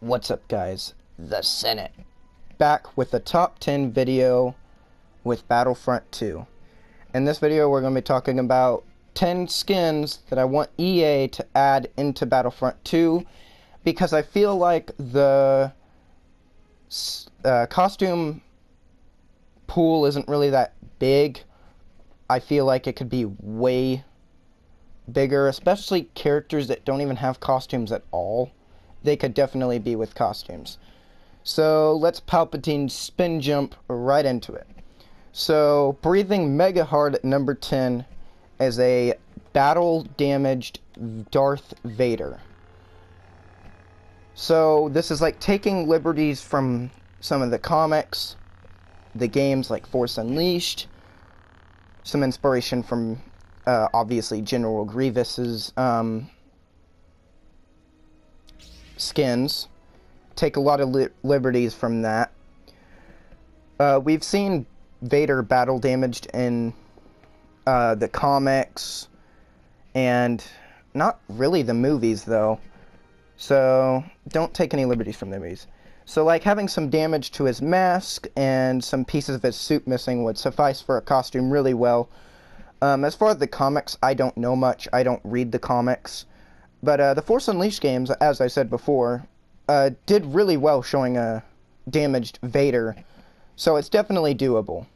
What's up, guys? The Senate. Back with the top 10 video with Battlefront 2. In this video, we're going to be talking about 10 skins that I want EA to add into Battlefront 2 because I feel like the costume pool isn't really that big. I feel like it could be way bigger, especially characters that don't even have costumes at all. They could definitely be with costumes. So let's Palpatine spin jump right into it. So breathing mega hard at number 10 is a battle damaged Darth Vader. So this is like taking liberties from some of the comics, the games like Force Unleashed, some inspiration from obviously General Grievous's skins. Take a lot of liberties from that. We've seen Vader battle damaged in the comics and not really the movies though, so don't take any liberties from the movies. So like having some damage to his mask and some pieces of his suit missing would suffice for a costume really well. As far as the comics, I don't know much. I don't read the comics. But the Force Unleashed games, as I said before, did really well showing a damaged Vader, so it's definitely doable.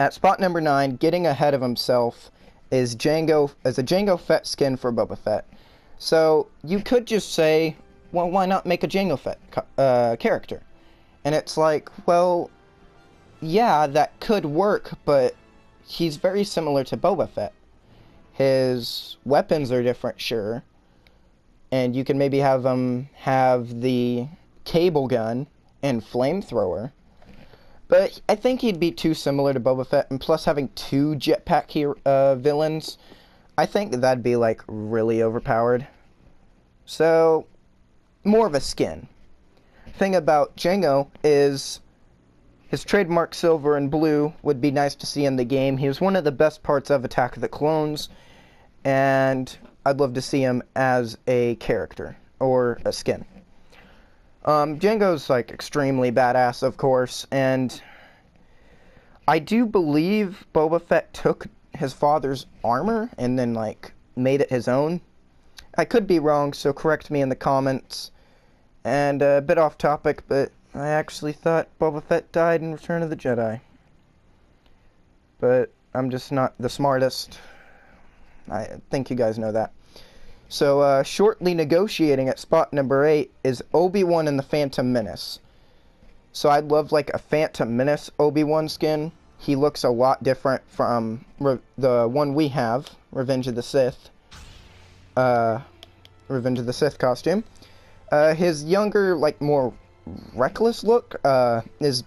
At spot number 9, getting ahead of himself, is a Jango Fett skin for Boba Fett. So you could just say, well, why not make a Jango Fett character? And it's like, well, yeah, that could work, but he's very similar to Boba Fett. His weapons are different, sure. And you can maybe have him have the cable gun and flamethrower. But I think he'd be too similar to Boba Fett. And plus having two jetpack villains, I think that'd be like really overpowered. So, more of a skin. Thing about Jango is his trademark silver and blue would be nice to see in the game. He was one of the best parts of Attack of the Clones, and I'd love to see him as a character, or a skin. Jango's, like, extremely badass, of course, and I do believe Boba Fett took his father's armor and then, like, made it his own. I could be wrong, so correct me in the comments. And a bit off topic, but I actually thought Boba Fett died in Return of the Jedi. But I'm just not the smartest. I think you guys know that. So, shortly negotiating at spot number 8 is Obi-Wan and the Phantom Menace. So I'd love like a Phantom Menace Obi-Wan skin. He looks a lot different from the one we have, Revenge of the Sith. Revenge of the Sith costume. His younger, like, more reckless look is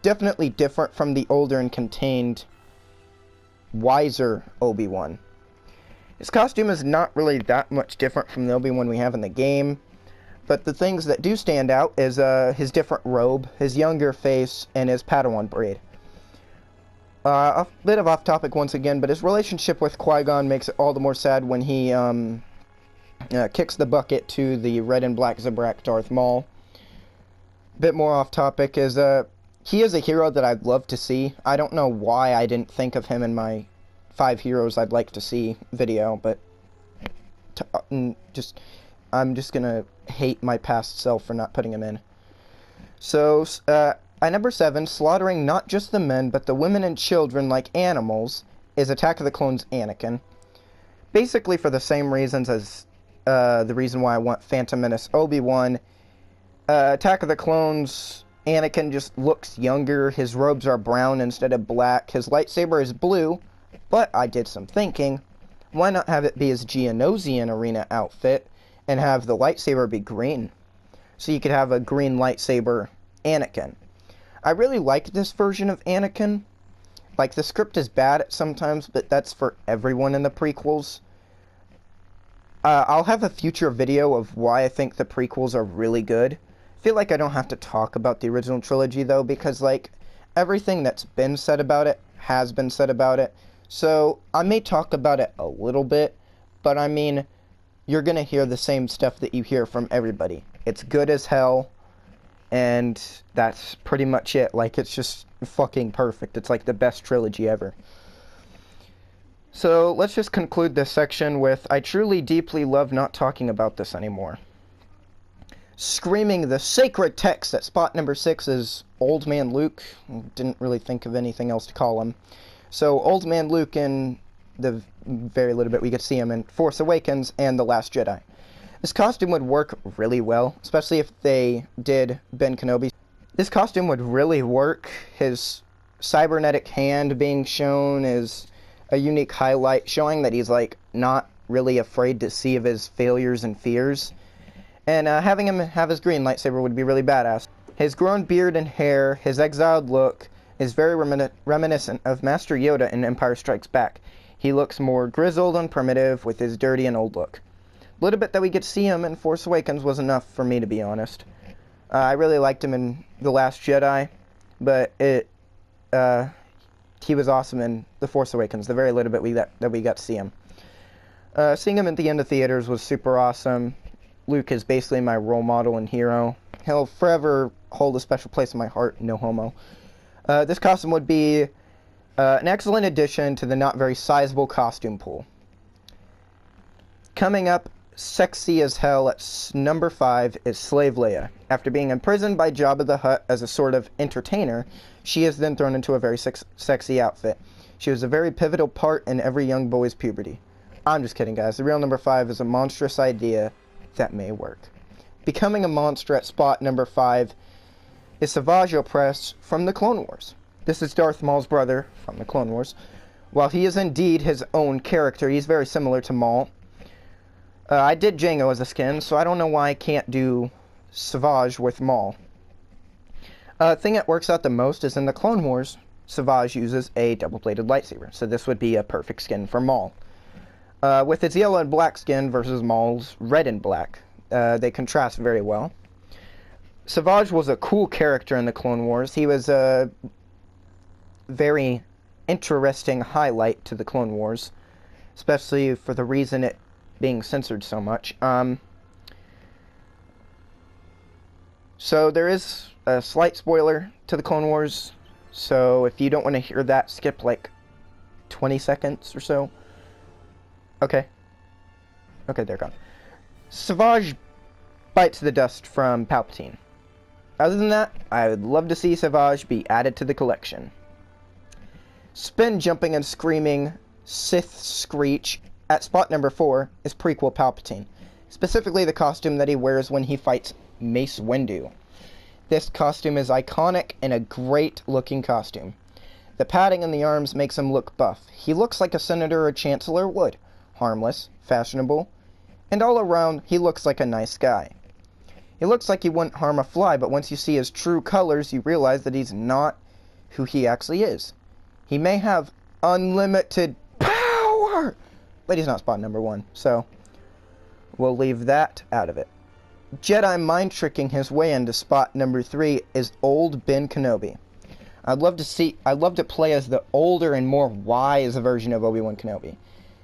definitely different from the older and contained, wiser Obi-Wan. His costume is not really that much different from the Obi-Wan we have in the game, but the things that do stand out is his different robe, his younger face, and his Padawan braid. A bit of off-topic once again, but his relationship with Qui-Gon makes it all the more sad when he kicks the bucket to the red and black Zabrak Darth Maul. Bit more off-topic is he is a hero that I'd love to see. I don't know why I didn't think of him in my 5 heroes I'd like to see video, but I'm just gonna hate my past self for not putting him in. So, at number 7, slaughtering not just the men, but the women and children like animals, is Attack of the Clones Anakin. Basically for the same reasons as the reason why I want Phantom Menace Obi-Wan. Attack of the Clones Anakin just looks younger. His robes are brown instead of black. His lightsaber is blue. But I did some thinking, why not have it be his Geonosian arena outfit, and have the lightsaber be green? So you could have a green lightsaber Anakin. I really like this version of Anakin. Like, the script is bad at sometimes, but that's for everyone in the prequels. I'll have a future video of why I think the prequels are really good. I feel like I don't have to talk about the original trilogy, though, because, like, everything that's been said about it has been said about it. So, I may talk about it a little bit, but I mean, you're gonna hear the same stuff that you hear from everybody. It's good as hell, and that's pretty much it. Like, it's just fucking perfect. It's like the best trilogy ever. So let's just conclude this section with, I truly deeply love not talking about this anymore. Screaming the sacred text at spot number 6 is Old Man Luke. Didn't really think of anything else to call him. So Old Man Luke, in the very little bit we get to see him in Force Awakens and The Last Jedi. This costume would work really well, especially if they did Ben Kenobi. This costume would really work. His cybernetic hand being shown is a unique highlight, showing that he's like not really afraid to see of his failures and fears. And having him have his green lightsaber would be really badass. His grown beard and hair, his exiled look, is very reminiscent of Master Yoda in Empire Strikes Back. He looks more grizzled and primitive with his dirty and old look. A little bit that we get to see him in Force Awakens was enough for me, to be honest. I really liked him in The Last Jedi, but he was awesome in The Force Awakens, the very little bit that we got to see him. Seeing him at the end of theaters was super awesome. Luke is basically my role model and hero. He'll forever hold a special place in my heart, no homo. This costume would be an excellent addition to the not very sizable costume pool. Coming up, sexy as hell at number 5 is Slave Leia. After being imprisoned by Jabba the Hutt as a sort of entertainer, she is then thrown into a very sexy outfit. She was a very pivotal part in every young boy's puberty. I'm just kidding, guys. The real number 5 is a monstrous idea that may work. Becoming a monster at spot number 5 is Savage Opress from the Clone Wars. This is Darth Maul's brother from the Clone Wars. While he is indeed his own character, he's very similar to Maul. I did Jango as a skin, so I don't know why I can't do Savage with Maul. The thing that works out the most is in the Clone Wars, Savage uses a double-bladed lightsaber, so this would be a perfect skin for Maul. With its yellow and black skin versus Maul's red and black, they contrast very well. Savage was a cool character in the Clone Wars. He was a very interesting highlight to the Clone Wars, especially for the reason it being censored so much. So there is a slight spoiler to the Clone Wars, so if you don't want to hear that, skip like 20 seconds or so. Okay, they're gone. Savage bites the dust from Palpatine. Other than that, I would love to see Savage be added to the collection. Spin jumping and screaming Sith Screech at spot number 4 is prequel Palpatine, specifically the costume that he wears when he fights Mace Windu. This costume is iconic and a great looking costume. The padding in the arms makes him look buff. He looks like a senator or chancellor would. Harmless, fashionable, and all around he looks like a nice guy. He looks like he wouldn't harm a fly, but once you see his true colors, you realize that he's not who he actually is. He may have unlimited power, but he's not spot number 1, so we'll leave that out of it. Jedi mind-tricking his way into spot number 3 is old Ben Kenobi. I'd love to play as the older and more wise version of Obi-Wan Kenobi.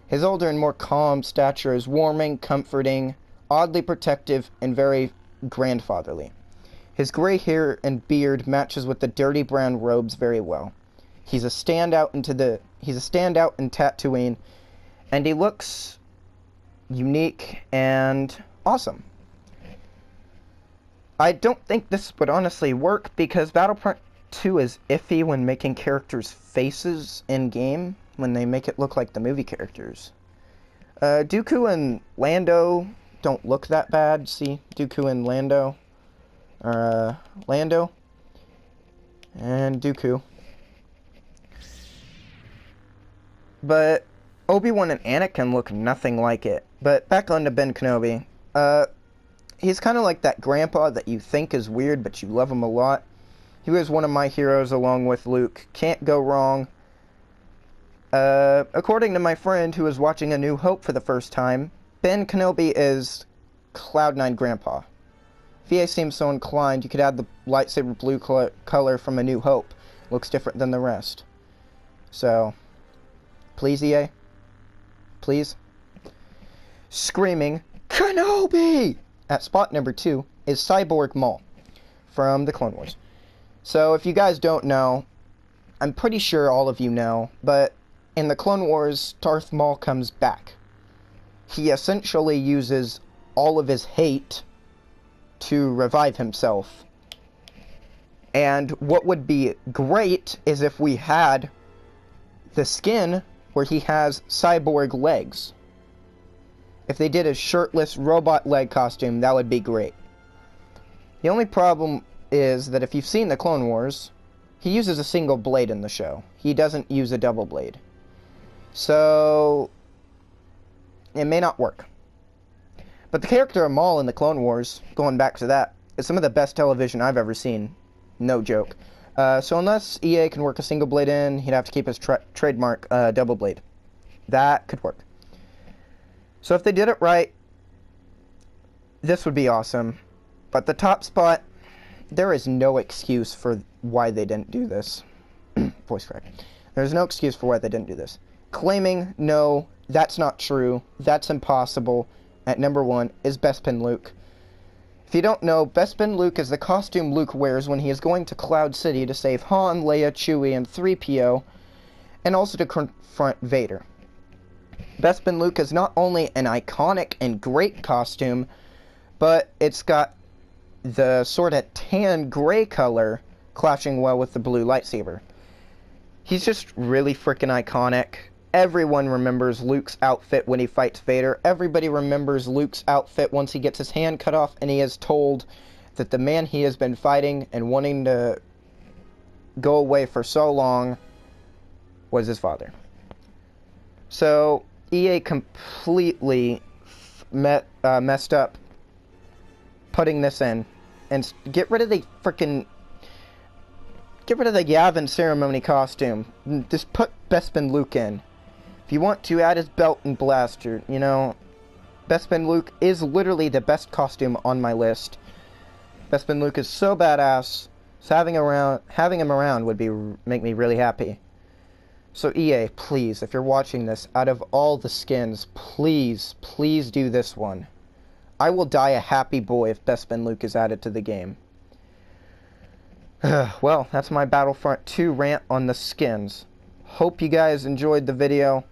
His older and more calm stature is warming, comforting, oddly protective, and very grandfatherly. His gray hair and beard matches with the dirty brown robes very well. He's a standout in Tatooine, and he looks unique and awesome. I don't think this would honestly work because Battlefront 2 is iffy when making characters' faces in-game, when they make it look like the movie characters. Dooku and Lando don't look that bad. See, Dooku and Lando. Lando and Dooku. But Obi-Wan and Anakin look nothing like it. But back on to Ben Kenobi. He's kind of like that grandpa that you think is weird, but you love him a lot. He was one of my heroes along with Luke. Can't go wrong. According to my friend who was watching A New Hope for the first time, Ben Kenobi is Cloud9 Grandpa. If EA seems so inclined, you could add the lightsaber blue color from A New Hope. Looks different than the rest. So, please EA? Please? Screaming, Kenobi! At spot number 2 is Cyborg Maul from the Clone Wars. So if you guys don't know, I'm pretty sure all of you know, but in the Clone Wars, Darth Maul comes back. He essentially uses all of his hate to revive himself. And what would be great is if we had the skin where he has cyborg legs. If they did a shirtless robot leg costume, that would be great. The only problem is that if you've seen the Clone Wars, he uses a single blade in the show. He doesn't use a double blade. So it may not work. But the character of Maul in the Clone Wars, going back to that, is some of the best television I've ever seen. No joke. So unless EA can work a single blade in, he'd have to keep his trademark double blade. That could work. So if they did it right, this would be awesome. But the top spot, there is no excuse for why they didn't do this. Voice crack. There's no excuse for why they didn't do this. Claiming, no, that's not true, that's impossible, at number 1 is Bespin Luke. If you don't know, Bespin Luke is the costume Luke wears when he is going to Cloud City to save Han, Leia, Chewie, and 3PO, and also to confront Vader. Bespin Luke is not only an iconic and great costume, but it's got the sort of tan gray color clashing well with the blue lightsaber. He's just really freaking iconic. Everyone remembers Luke's outfit when he fights Vader. Everybody remembers Luke's outfit once he gets his hand cut off and he is told that the man he has been fighting and wanting to go away for so long was his father. So EA completely messed up putting this in. And get rid of the Yavin ceremony costume. Just put Bespin Luke in. If you want to, add his belt and blaster. You know, Bespin Luke is literally the best costume on my list. Bespin Luke is so badass. So having him around would make me really happy. So EA, please, if you're watching this, out of all the skins, please do this one. I will die a happy boy if Bespin Luke is added to the game. Well, that's my Battlefront 2 rant on the skins. Hope you guys enjoyed the video.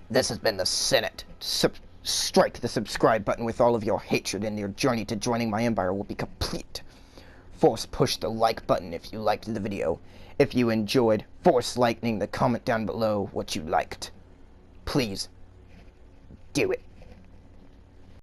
This has been the Senate. Strike the subscribe button with all of your hatred, and your journey to joining my empire will be complete. Force push the like button if you liked the video. If you enjoyed, force lightning the comment down below what you liked. Please, do it.